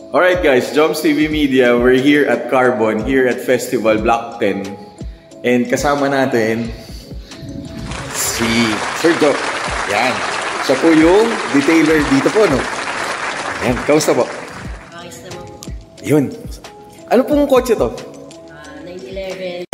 Alright guys, Joms TV Media, we're here at Carbon, here at Festival Block 10. And kasama natin si Sir Joe. Yan. Siya po yung detailer dito po, no? Yan, kamusta po? Ayos naman po. Yun. Ano pong kotse to? 911.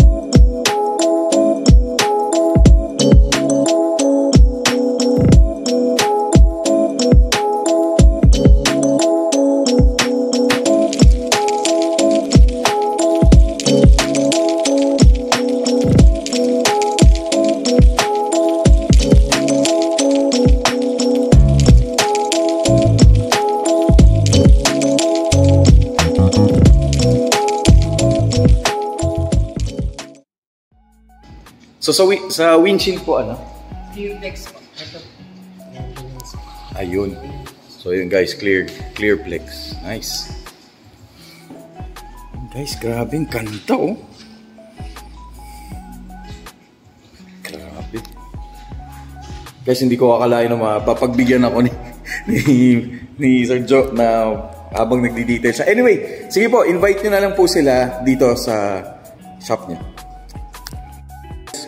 So sa windshield po ano? Clear flex po. Ito. Ayun. So yun guys, clear flex. Nice. Guys, grabe ang kanta oh. Grabe. Guys, hindi ko akalain na mapapagbigyan ako ni Sir Joe na habang nagdi-detail siya. Anyway, sige po, invite nyo na lang po sila dito sa shop niya.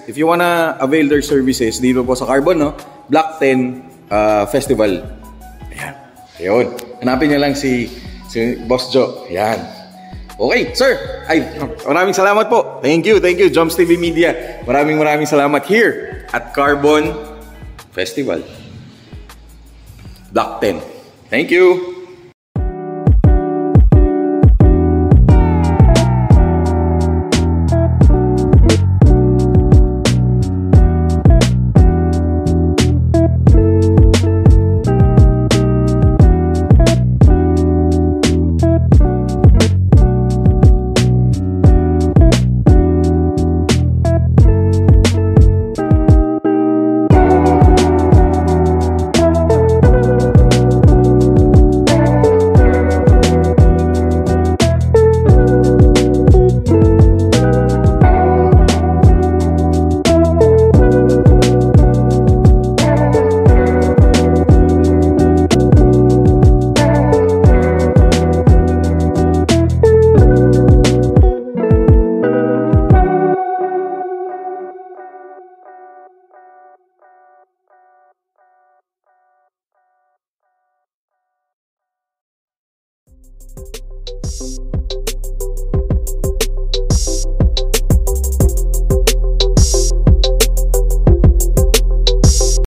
If you wanna avail their services, dito po sa Carbon, no? Block 10 Festival. Ayan. Ayun. Hanapin niyo lang si Boss Joe. Ayan. Okay, sir. Ay, maraming salamat po. Thank you, Joms TV Media. Maraming salamat here at Carbon Festival. Block 10. Thank you.